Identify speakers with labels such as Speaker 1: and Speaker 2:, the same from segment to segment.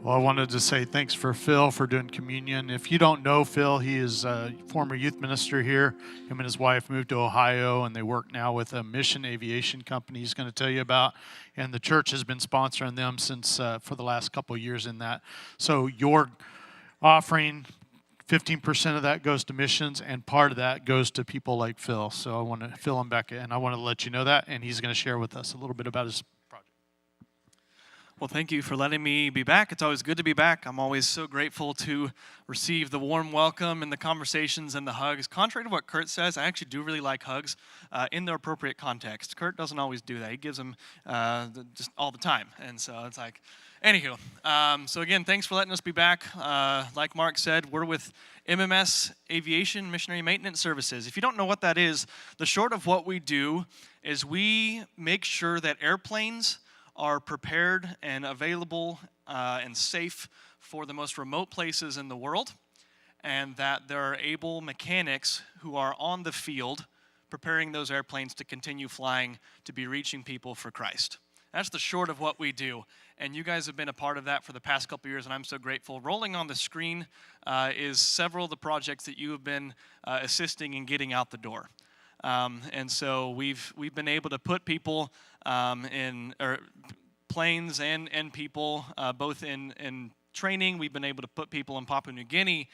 Speaker 1: Well, I wanted to say thanks for Phil for doing communion. If you don't know Phil, he is a former youth minister here. Him and his wife moved to Ohio, and they work now with a mission aviation company he's going to tell you about. And the church has been sponsoring them since for the last couple of years in that. So your offering, 15% of that goes to missions, and part of that goes to people like Phil. So I want to fill him back in. I want to let you know that, and he's going to share with us a little bit about his project.
Speaker 2: Well, thank you for letting me be back. It's always good to be back. I'm always so grateful to receive the warm welcome and the conversations and the hugs. Contrary to what Kurt says, I actually do really like hugs in their appropriate context. Kurt doesn't always do that. He gives them just all the time. And so it's like, anywho. So again, thanks for letting us be back. Like Mark said, we're with MMS Aviation Missionary Maintenance Services. If you don't know what that is, the short of what we do is we make sure that airplanes are prepared and available and safe for the most remote places in the world, and that there are able mechanics who are on the field preparing those airplanes to continue flying, to be reaching people for Christ. That's the short of what we do, and you guys have been a part of that for the past couple years, and I'm so grateful. Rolling on the screen is several of the projects that you have been assisting in getting out the door. And so we've been able to put people in planes and people both in training. We've been able to put people in Papua New Guinea.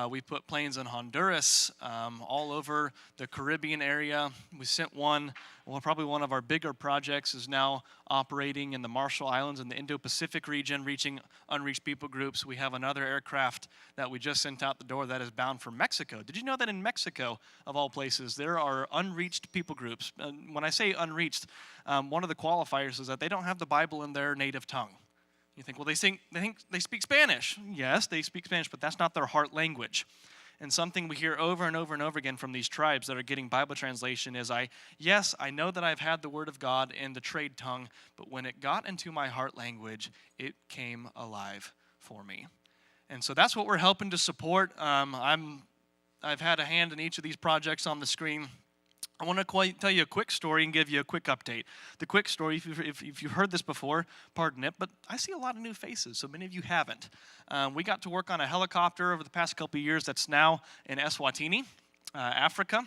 Speaker 2: We put planes in Honduras, all over the Caribbean area. We sent one, well, probably one of our bigger projects is now operating in the Marshall Islands in the Indo-Pacific region, reaching unreached people groups. We have another aircraft that we just sent out the door that is bound for Mexico. Did you know that in Mexico, of all places, there are unreached people groups? When I say unreached, one of the qualifiers is that they don't have the Bible in their native tongue. You think, well, they think they speak Spanish. Yes, they speak Spanish, but that's not their heart language. And something we hear over and over and over again from these tribes that are getting Bible translation is, yes, I know that I've had the Word of God in the trade tongue, but when it got into my heart language, it came alive for me. And so that's what we're helping to support. I've had a hand in each of these projects on the screen. I want to tell you a quick story and give you a quick update. The quick story, if you've heard this before, pardon it, but I see a lot of new faces, so many of you haven't. We got to work on a helicopter over the past couple of years that's now in Eswatini, Africa.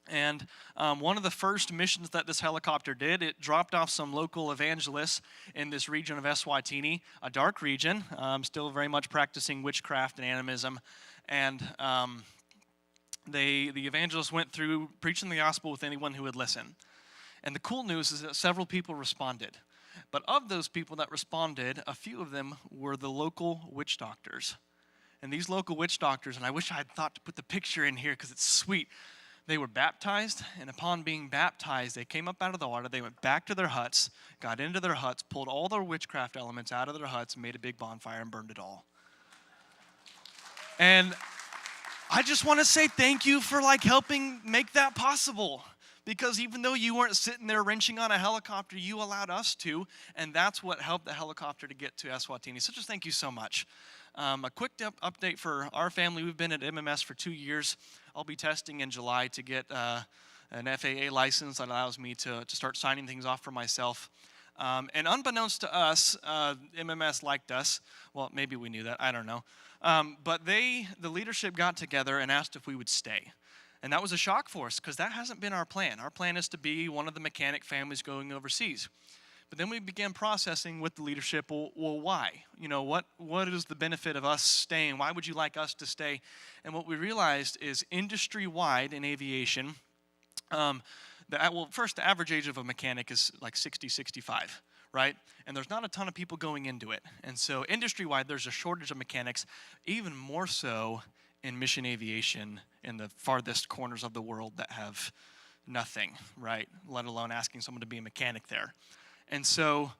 Speaker 2: And one of the first missions that this helicopter did, it dropped off some local evangelists in this region of Eswatini, a dark region, still very much practicing witchcraft and animism. And the evangelists went through preaching the gospel with anyone who would listen. And the cool news is that several people responded. But of those people that responded, a few of them were the local witch doctors. And these local witch doctors, and I wish I had thought to put the picture in here because it's sweet, they were baptized, and upon being baptized, they came up out of the water, they went back to their huts, got into their huts, pulled all their witchcraft elements out of their huts, made a big bonfire and burned it all. And I just want to say thank you for helping make that possible, because even though you weren't sitting there wrenching on a helicopter, you allowed us to, and that's what helped the helicopter to get to Eswatini. So just thank you so much. A quick update for our family. We've been at MMS for 2 years. I'll be testing in July to get an FAA license that allows me to start signing things off for myself. And unbeknownst to us, MMS liked us. Well, maybe we knew that. I don't know. But the leadership got together and asked if we would stay. And that was a shock for us because that hasn't been our plan. Our plan is to be one of the mechanic families going overseas. But then we began processing with the leadership, well, why? What is the benefit of us staying? Why would you like us to stay? And what we realized is industry-wide in aviation, first, the average age of a mechanic is 60, 65. Right? And there's not a ton of people going into it. And so industry-wide, there's a shortage of mechanics, even more so in mission aviation in the farthest corners of the world that have nothing, right? Let alone asking someone to be a mechanic there. And so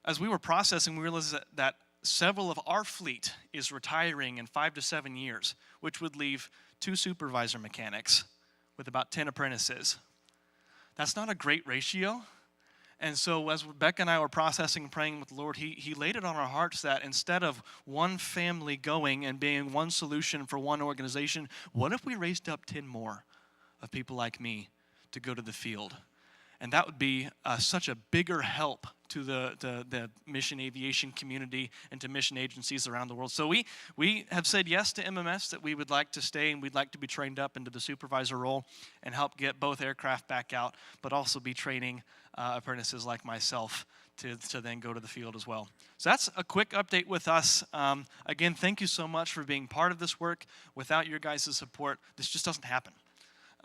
Speaker 2: as we were processing, we realized that several of our fleet is retiring in 5 to 7 years, which would leave 2 supervisor mechanics with about 10 apprentices. That's not a great ratio. And so as Rebecca and I were processing and praying with the Lord, he laid it on our hearts that instead of one family going and being one solution for one organization, what if we raised up 10 more of people like me to go to the field? And that would be such a bigger help to the mission aviation community and to mission agencies around the world. So we have said yes to MMS, that we would like to stay and we'd like to be trained up into the supervisor role and help get both aircraft back out, but also be training apprentices like myself to then go to the field as well. So that's a quick update with us. Again, thank you so much for being part of this work. Without your guys' support, this just doesn't happen.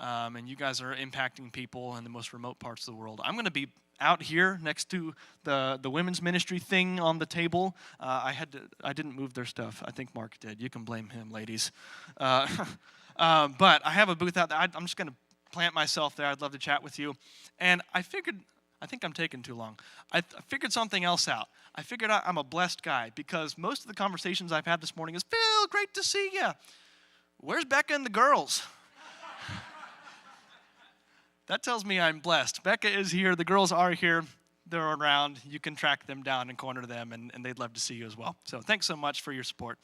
Speaker 2: And you guys are impacting people in the most remote parts of the world. I'm going to be out here next to the women's ministry thing on the table. I didn't move their stuff. I think Mark did. You can blame him, ladies. But I have a booth out there. I'm just going to plant myself there. I'd love to chat with you. And I think I'm taking too long. I figured something else out. I figured out I'm a blessed guy because most of the conversations I've had this morning is, Phil, great to see you. Where's Becca and the girls? That tells me I'm blessed. Becca is here. The girls are here. They're around. You can track them down and corner them, and they'd love to see you as well. So thanks so much for your support.